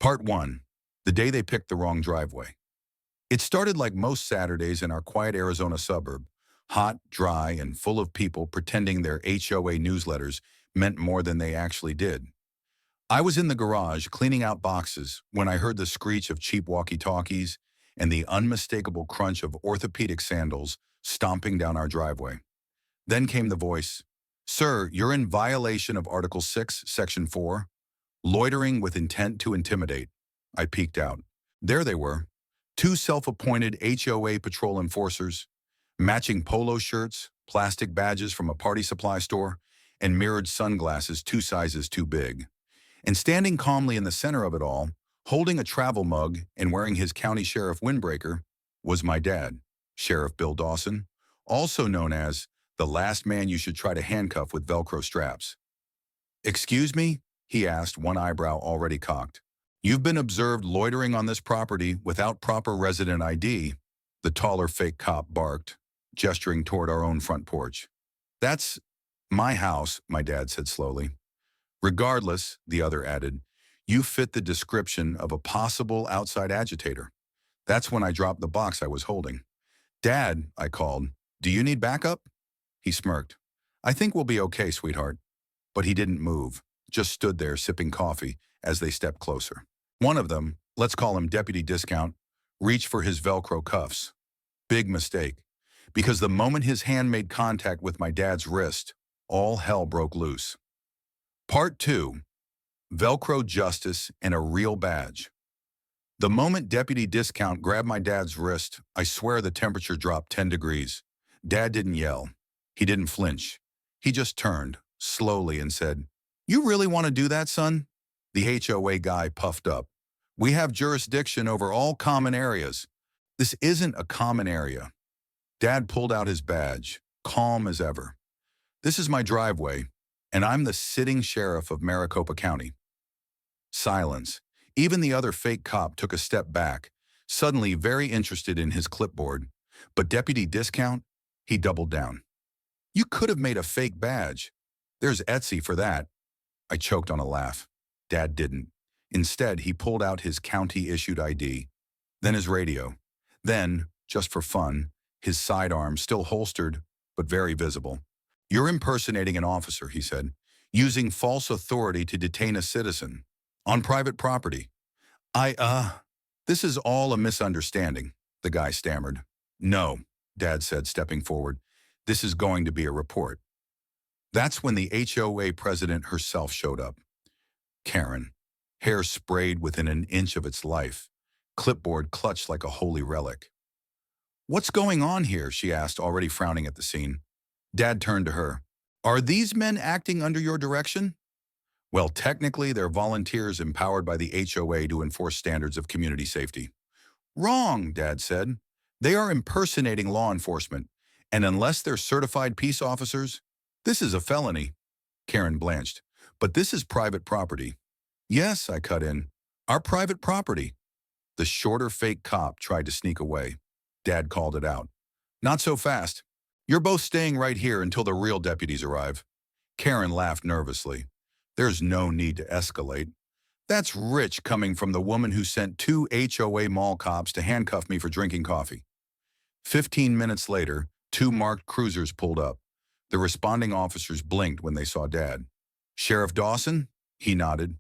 Part 1. The day they picked the wrong driveway. It started like most Saturdays in our quiet Arizona suburb, hot, dry, and full of people pretending their HOA newsletters meant more than they actually did. I was in the garage cleaning out boxes when I heard the screech of cheap walkie-talkies and the unmistakable crunch of orthopedic sandals stomping down our driveway. Then came the voice, "Sir, you're in violation of Article 6, Section 4. Loitering with intent to intimidate." I peeked out. There they were, two self-appointed HOA patrol enforcers, matching polo shirts, plastic badges from a party supply store, and mirrored sunglasses 2 sizes too big. And standing calmly in the center of it all, holding a travel mug and wearing his county sheriff windbreaker, was my dad, Sheriff Bill Dawson, also known as the last man you should try to handcuff with Velcro straps. "Excuse me?" he asked, one eyebrow already cocked. "You've been observed loitering on this property without proper resident ID," the taller fake cop barked, gesturing toward our own front porch. "That's my house," my dad said slowly. "Regardless," the other added, "you fit the description of a possible outside agitator." That's when I dropped the box I was holding. "Dad," I called, "do you need backup?" He smirked. "I think we'll be okay, sweetheart." But he didn't move, just stood there sipping coffee as they stepped closer. One of them, let's call him Deputy Discount, reached for his Velcro cuffs. Big mistake, because the moment his hand made contact with my dad's wrist, all hell broke loose. Part 2. Velcro Justice and a Real Badge. The moment Deputy Discount grabbed my dad's wrist, I swear the temperature dropped 10 degrees. Dad didn't yell. He didn't flinch. He just turned, slowly, and said, "You really want to do that, son?" The HOA guy puffed up. "We have jurisdiction over all common areas." "This isn't a common area." Dad pulled out his badge, calm as ever. "This is my driveway, and I'm the sitting sheriff of Maricopa County." Silence. Even the other fake cop took a step back, suddenly very interested in his clipboard. But Deputy Discount, he doubled down. "You could have made a fake badge. There's Etsy for that." I choked on a laugh. Dad didn't. Instead, he pulled out his county-issued ID, then his radio, then, just for fun, his sidearm still holstered, but very visible. "You're impersonating an officer," he said, "using false authority to detain a citizen on private property." This is all a misunderstanding," the guy stammered. "No," Dad said, stepping forward. "This is going to be a report." That's when the HOA president herself showed up. Karen, hair sprayed within an inch of its life, clipboard clutched like a holy relic. "What's going on here?" she asked, already frowning at the scene. Dad turned to her. "Are these men acting under your direction?" "Well, technically, they're volunteers empowered by the HOA to enforce standards of community safety." "Wrong," Dad said. "They are impersonating law enforcement, and unless they're certified peace officers, this is a felony." Karen blanched. "But this is private property." "Yes," I cut in. "Our private property." The shorter fake cop tried to sneak away. Dad called it out. "Not so fast. You're both staying right here until the real deputies arrive." Karen laughed nervously. "There's no need to escalate. That's rich coming from the woman who sent 2 HOA mall cops to handcuff me for drinking coffee." 15 minutes later, 2 marked cruisers pulled up. The responding officers blinked when they saw Dad. "Sheriff Dawson?" He nodded.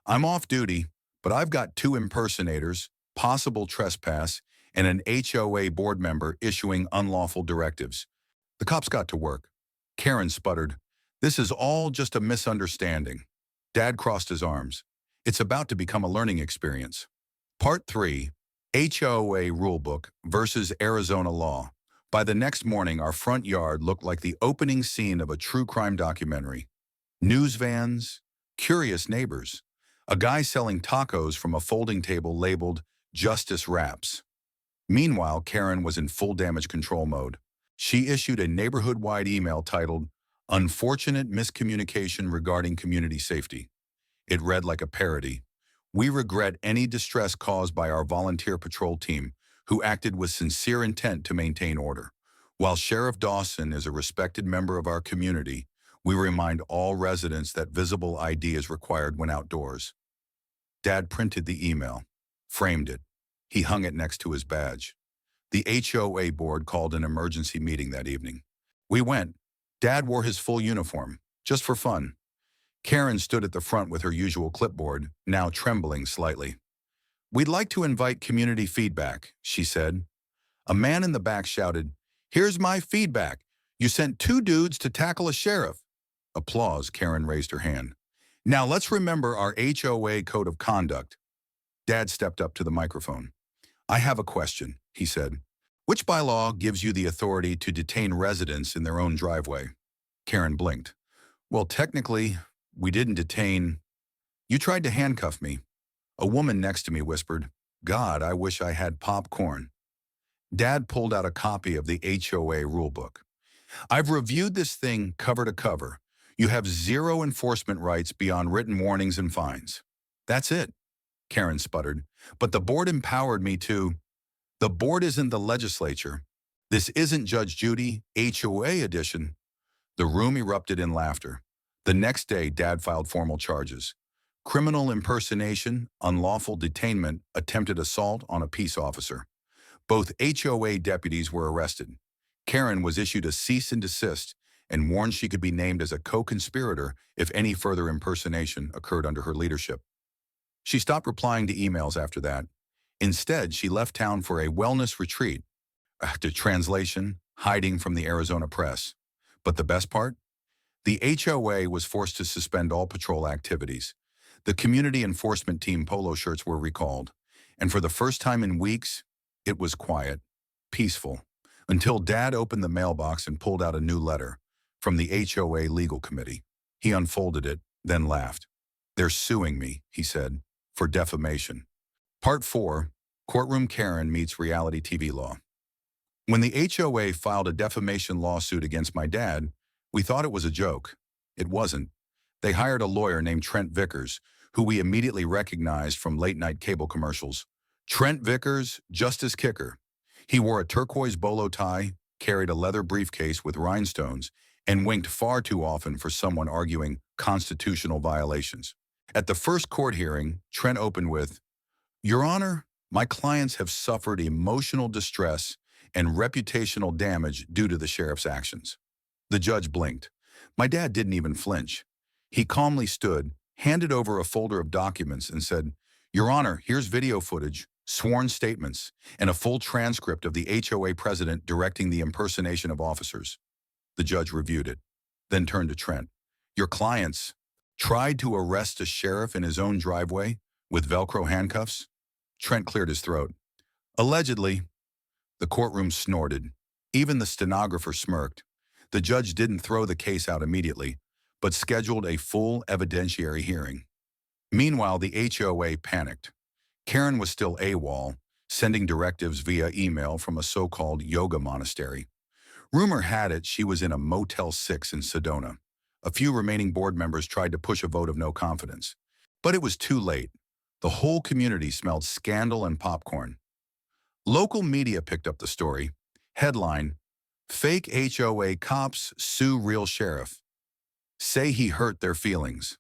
"I'm off duty, but I've got 2 impersonators, possible trespass, and an HOA board member issuing unlawful directives." The cops got to work. Karen sputtered, "This is all just a misunderstanding." Dad crossed his arms. "It's about to become a learning experience." Part 3. HOA Rulebook versus Arizona Law. By the next morning, our front yard looked like the opening scene of a true crime documentary. News vans, curious neighbors, a guy selling tacos from a folding table labeled "Justice Wraps." Meanwhile, Karen was in full damage control mode. She issued a neighborhood-wide email titled, "Unfortunate Miscommunication Regarding Community Safety." It read like a parody. "We regret any distress caused by our volunteer patrol team, who acted with sincere intent to maintain order. While Sheriff Dawson is a respected member of our community, we remind all residents that visible ID is required when outdoors." Dad printed the email, framed it. He hung it next to his badge. The HOA board called an emergency meeting that evening. We went. Dad wore his full uniform, just for fun. Karen stood at the front with her usual clipboard, now trembling slightly. "We'd like to invite community feedback," she said. A man in the back shouted, "Here's my feedback. You sent two dudes to tackle a sheriff." Applause. Karen raised her hand. "Now let's remember our HOA code of conduct." Dad stepped up to the microphone. "I have a question," he said. "Which bylaw gives you the authority to detain residents in their own driveway?" Karen blinked. "Well, technically, we didn't detain. You tried to handcuff me." A woman next to me whispered, "God, I wish I had popcorn." Dad pulled out a copy of the HOA rulebook. "I've reviewed this thing cover to cover. You have zero enforcement rights beyond written warnings and fines." "That's it," Karen sputtered. "But the board empowered me to." "The board isn't the legislature. This isn't Judge Judy, HOA edition." The room erupted in laughter. The next day, Dad filed formal charges. Criminal impersonation, unlawful detainment, attempted assault on a peace officer. Both HOA deputies were arrested. Karen was issued a cease and desist and warned she could be named as a co-conspirator if any further impersonation occurred under her leadership. She stopped replying to emails after that. Instead, she left town for a wellness retreat. To translation, hiding from the Arizona press. But the best part? The HOA was forced to suspend all patrol activities. The community enforcement team polo shirts were recalled. And for the first time in weeks, it was quiet, peaceful, until Dad opened the mailbox and pulled out a new letter from the HOA legal committee. He unfolded it, then laughed. "They're suing me," he said, "for defamation." Part 4, Courtroom Karen Meets Reality TV Law. When the HOA filed a defamation lawsuit against my dad, we thought it was a joke. It wasn't. They hired a lawyer named Trent Vickers, who we immediately recognized from late-night cable commercials. Trent Vickers, Justice Kicker. He wore a turquoise bolo tie, carried a leather briefcase with rhinestones, and winked far too often for someone arguing constitutional violations. At the first court hearing, Trent opened with, "Your Honor, my clients have suffered emotional distress and reputational damage due to the sheriff's actions." The judge blinked. My dad didn't even flinch. He calmly stood, handed over a folder of documents, and said, "Your Honor, here's video footage, sworn statements, and a full transcript of the HOA president directing the impersonation of officers." The judge reviewed it, then turned to Trent. "Your clients tried to arrest a sheriff in his own driveway with Velcro handcuffs?" Trent cleared his throat. "Allegedly." The courtroom snorted. Even the stenographer smirked. The judge didn't throw the case out immediately, but scheduled a full evidentiary hearing. Meanwhile, the HOA panicked. Karen was still AWOL, sending directives via email from a so-called yoga monastery. Rumor had it she was in a Motel 6 in Sedona. A few remaining board members tried to push a vote of no confidence. But it was too late. The whole community smelled scandal and popcorn. Local media picked up the story. Headline, "Fake HOA cops sue real sheriff. Say he hurt their feelings."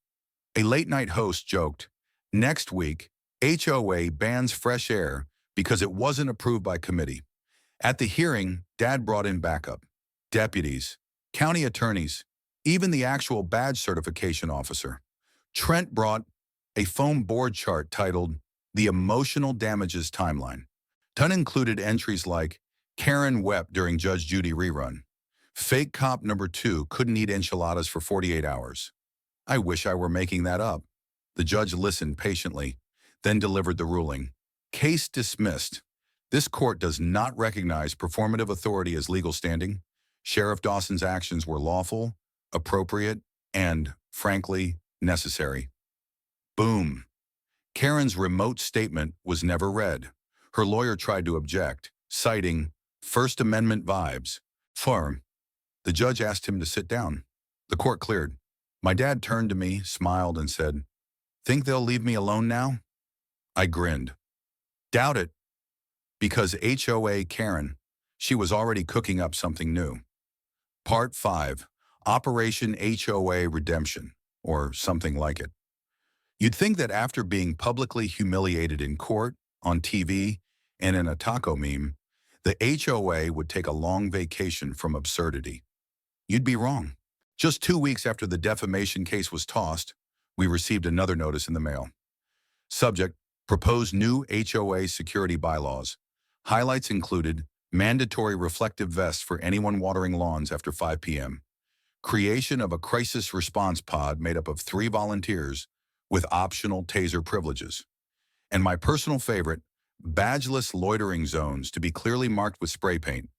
A late-night host joked, "Next week, HOA bans fresh air because it wasn't approved by committee." At the hearing, Dad brought in backup. Deputies, county attorneys, even the actual badge certification officer. Trent brought a foam board chart titled "The Emotional Damages Timeline." Ton included entries like, "Karen wept during Judge Judy rerun." "Fake cop number 2 couldn't eat enchiladas for 48 hours. I wish I were making that up." The judge listened patiently, then delivered the ruling. "Case dismissed. This court does not recognize performative authority as legal standing. Sheriff Dawson's actions were lawful, appropriate, and, frankly, necessary." Boom. Karen's remote statement was never read. Her lawyer tried to object, citing First Amendment vibes. Firm. The judge asked him to sit down. The court cleared. My dad turned to me, smiled, and said, "Think they'll leave me alone now?" I grinned. "Doubt it." Because HOA Karen, she was already cooking up something new. Part 5, Operation HOA Redemption, or something like it. You'd think that after being publicly humiliated in court, on TV, and in a taco meme, the HOA would take a long vacation from absurdity. You'd be wrong. Just 2 weeks after the defamation case was tossed, we received another notice in the mail. Subject: proposed new HOA security bylaws. Highlights included mandatory reflective vests for anyone watering lawns after 5 p.m., creation of a crisis response pod made up of 3 volunteers with optional taser privileges, and my personal favorite, badgeless loitering zones to be clearly marked with spray paint.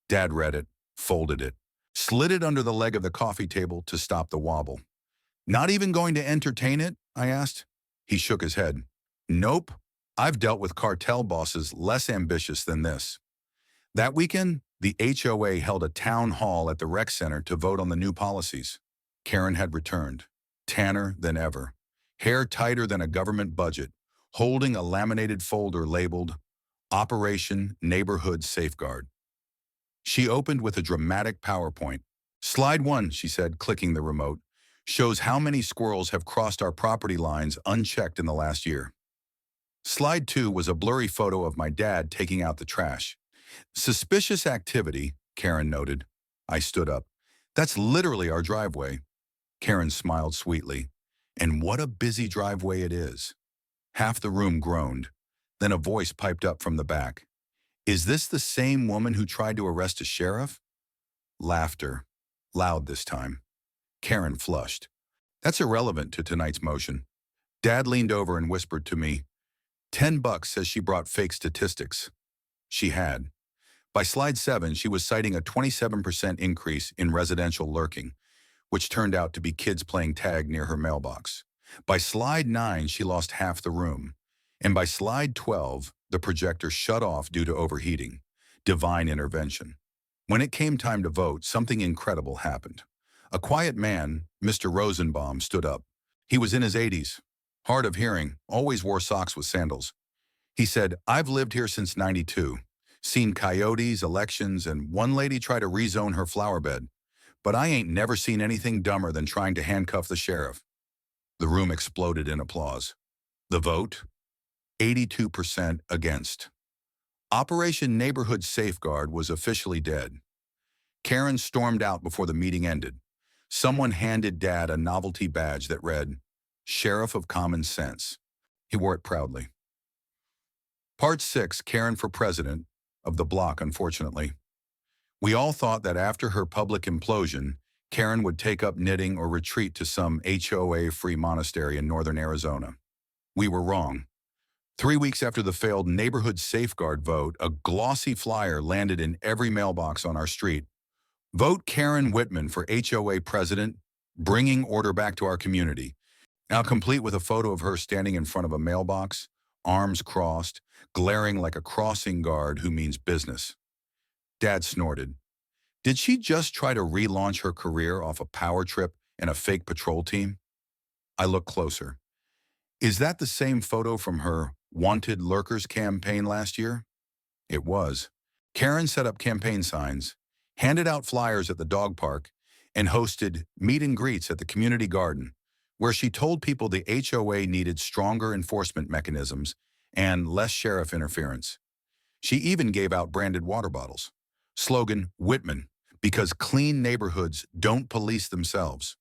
Dad read it, folded it, slid it under the leg of the coffee table to stop the wobble. Not even going to entertain it? I asked. He shook his head. Nope. I've dealt with cartel bosses less ambitious than this. That weekend, the HOA held a town hall at the rec center to vote on the new policies. Karen had returned, tanner than ever, hair tighter than a government budget, holding a laminated folder labeled Operation Neighborhood Safeguard. She opened with a dramatic PowerPoint. Slide 1, she said, clicking the remote, shows how many squirrels have crossed our property lines unchecked in the last year. Slide 2 was a blurry photo of my dad taking out the trash. Suspicious activity, Karen noted. I stood up. That's literally our driveway. Karen smiled sweetly. And what a busy driveway it is. Half the room groaned. Then a voice piped up from the back. Is this the same woman who tried to arrest a sheriff? Laughter. Loud this time. Karen flushed. That's irrelevant to tonight's motion. Dad leaned over and whispered to me, $10 says she brought fake statistics. She had. By slide 7, she was citing a 27% increase in residential lurking, which turned out to be kids playing tag near her mailbox. By slide 9, she lost half the room. And by slide 12, the projector shut off due to overheating. Divine intervention. When it came time to vote, something incredible happened. A quiet man, Mr. Rosenbaum, stood up. He was in his 80s, hard of hearing, always wore socks with sandals. He said, I've lived here since '92, seen coyotes, elections, and one lady try to rezone her flower bed. But I ain't never seen anything dumber than trying to handcuff the sheriff. The room exploded in applause. The vote? 82% against. Operation Neighborhood Safeguard was officially dead. Karen stormed out before the meeting ended. Someone handed Dad a novelty badge that read, Sheriff of Common Sense. He wore it proudly. Part 6, Karen for President, of the block, unfortunately. We all thought that after her public implosion, Karen would take up knitting or retreat to some HOA-free monastery in northern Arizona. We were wrong. 3 weeks after the failed neighborhood safeguard vote, a glossy flyer landed in every mailbox on our street. Vote Karen Whitman for HOA president, bringing order back to our community. Now complete with a photo of her standing in front of a mailbox, arms crossed, glaring like a crossing guard who means business. Dad snorted. Did she just try to relaunch her career off a power trip and a fake patrol team? I looked closer. Is that the same photo from her Wanted Lurkers campaign last year? It was. Karen set up campaign signs, handed out flyers at the dog park, and hosted meet and greets at the community garden, where she told people the HOA needed stronger enforcement mechanisms and less sheriff interference. She even gave out branded water bottles. Slogan, Whitman, because clean neighborhoods don't police themselves.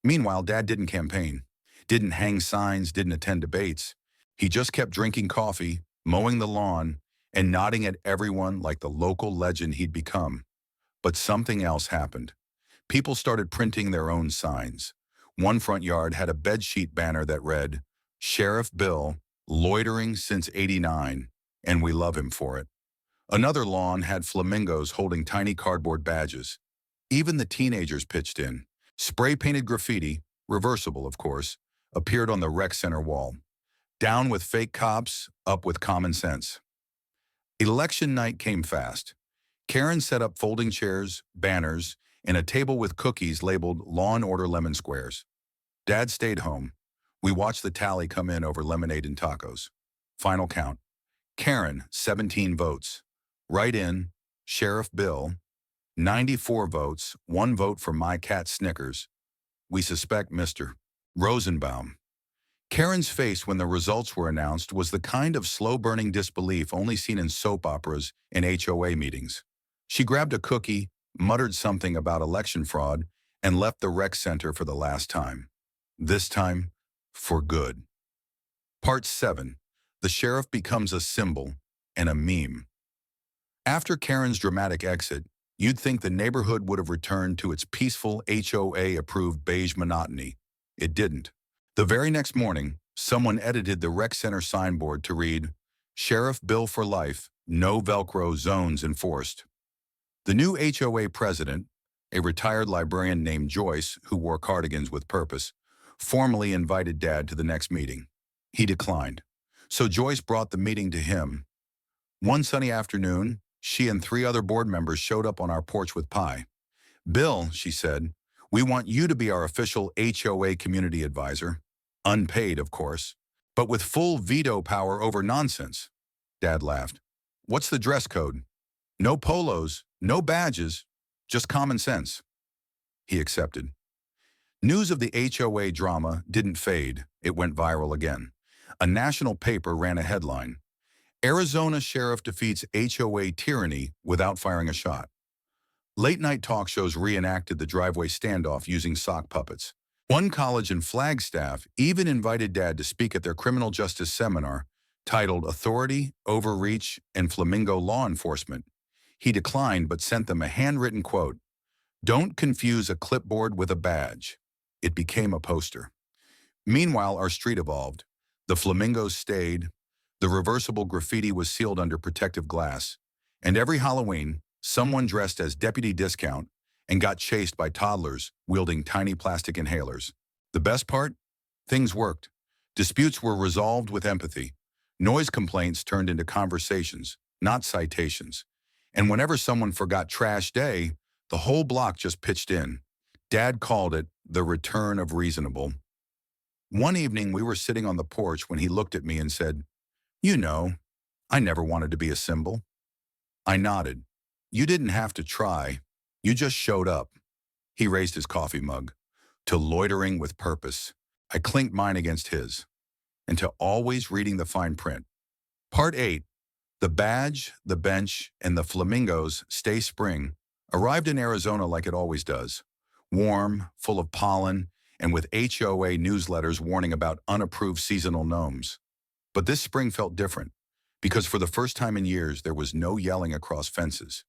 Meanwhile, Dad didn't campaign, didn't hang signs, didn't attend debates. He just kept drinking coffee, mowing the lawn, and nodding at everyone like the local legend he'd become. But something else happened. People started printing their own signs. One front yard had a bedsheet banner that read, Sheriff Bill, loitering since '89, and we love him for it. Another lawn had flamingos holding tiny cardboard badges. Even the teenagers pitched in. Spray-painted graffiti, reversible of course, appeared on the rec center wall. Down with fake cops, up with common sense. Election night came fast. Karen set up folding chairs, banners, and a table with cookies labeled Law and Order Lemon Squares. Dad stayed home. We watched the tally come in over lemonade and tacos. Final count. Karen, 17 votes. Write-in, Sheriff Bill, 94 votes, 1 vote for my cat Snickers. We suspect Mr. Rosenbaum. Karen's face when the results were announced was the kind of slow-burning disbelief only seen in soap operas and HOA meetings. She grabbed a cookie, muttered something about election fraud, and left the rec center for the last time. This time, for good. Part 7. The sheriff becomes a symbol and a meme. After Karen's dramatic exit, you'd think the neighborhood would have returned to its peaceful HOA-approved beige monotony. It didn't. The very next morning, someone edited the rec center signboard to read, "Sheriff Bill for Life, no Velcro zones enforced." The new HOA president, a retired librarian named Joyce who wore cardigans with purpose, formally invited Dad to the next meeting. He declined. So Joyce brought the meeting to him. One sunny afternoon, she and 3 other board members showed up on our porch with pie. "Bill," she said, "we want you to be our official HOA community advisor. Unpaid, of course, but with full veto power over nonsense." Dad laughed. "What's the dress code?" "No polos, no badges, just common sense." He accepted. News of the HOA drama didn't fade. It went viral again. A national paper ran a headline, "Arizona Sheriff Defeats HOA Tyranny Without Firing a Shot." Late-night talk shows reenacted the driveway standoff using sock puppets. One college in Flagstaff even invited Dad to speak at their criminal justice seminar titled Authority, Overreach, and Flamingo Law Enforcement. He declined but sent them a handwritten quote, "Don't confuse a clipboard with a badge." It became a poster. Meanwhile, our street evolved. The flamingos stayed, the reversible graffiti was sealed under protective glass, and every Halloween, someone dressed as Deputy Discount and got chased by toddlers wielding tiny plastic inhalers. The best part? Things worked. Disputes were resolved with empathy. Noise complaints turned into conversations, not citations. And whenever someone forgot trash day, the whole block just pitched in. Dad called it the return of reasonable. One evening, we were sitting on the porch when he looked at me and said, "You know, I never wanted to be a symbol." I nodded. "You didn't have to try. You just showed up." He raised his coffee mug. "To loitering with purpose." I clinked mine against his. "And to always reading the fine print." Part 8. The badge, the bench, and the flamingos stay spring arrived in Arizona like it always does. Warm, full of pollen, and with HOA newsletters warning about unapproved seasonal gnomes. But this spring felt different, because for the first time in years there was no yelling across fences,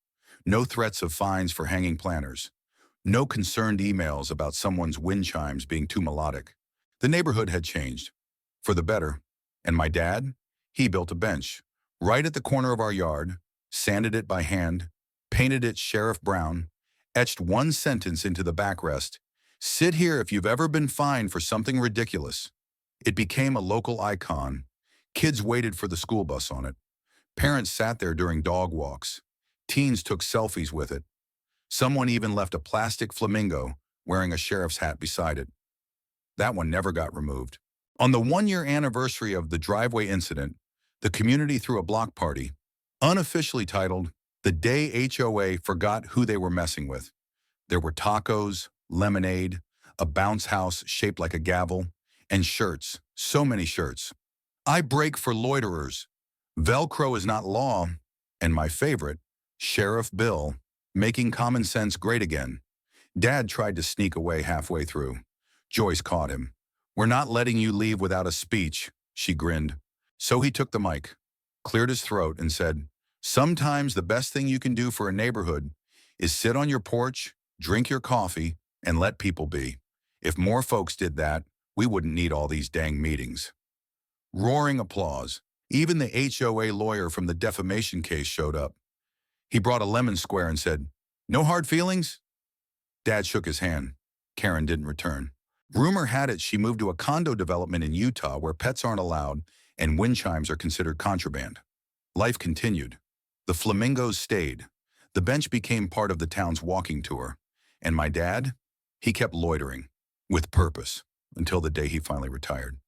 no threats of fines for hanging planters, no concerned emails about someone's wind chimes being too melodic. The neighborhood had changed, for the better, and my dad, he built a bench, right at the corner of our yard, sanded it by hand, painted it Sheriff Brown, etched one sentence into the backrest, "Sit here if you've ever been fined for something ridiculous." It became a local icon. Kids waited for the school bus on it. Parents sat there during dog walks. Teens took selfies with it. Someone even left a plastic flamingo wearing a sheriff's hat beside it. That one never got removed. On the 1-year anniversary of the driveway incident, the community threw a block party, unofficially titled, "The Day HOA Forgot Who They Were Messing With." There were tacos, lemonade, a bounce house shaped like a gavel, and shirts, so many shirts. "I break for loiterers," "Velcro is not law," and my favorite, "Sheriff Bill, making common sense great again." Dad tried to sneak away halfway through. Joyce caught him. "We're not letting you leave without a speech," she grinned. So he took the mic, cleared his throat, and said, "Sometimes the best thing you can do for a neighborhood is sit on your porch, drink your coffee, and let people be. If more folks did that, we wouldn't need all these dang meetings." Roaring applause. Even the HOA lawyer from the defamation case showed up. He brought a lemon square and said, "No hard feelings?" Dad shook his hand. Karen didn't return. Rumor had it she moved to a condo development in Utah where pets aren't allowed and wind chimes are considered contraband. Life continued. The flamingos stayed. The bench became part of the town's walking tour. And my dad? He kept loitering, with purpose, until the day he finally retired.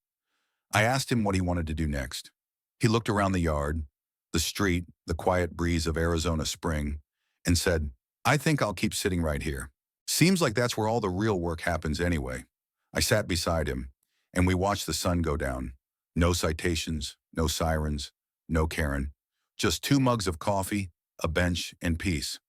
I asked him what he wanted to do next. He looked around the yard, the street, the quiet breeze of Arizona spring, and said, "I think I'll keep sitting right here. Seems like that's where all the real work happens anyway." I sat beside him. and we watched the sun go down. No citations, no sirens, no Karen. Just 2 mugs of coffee, a bench, and peace.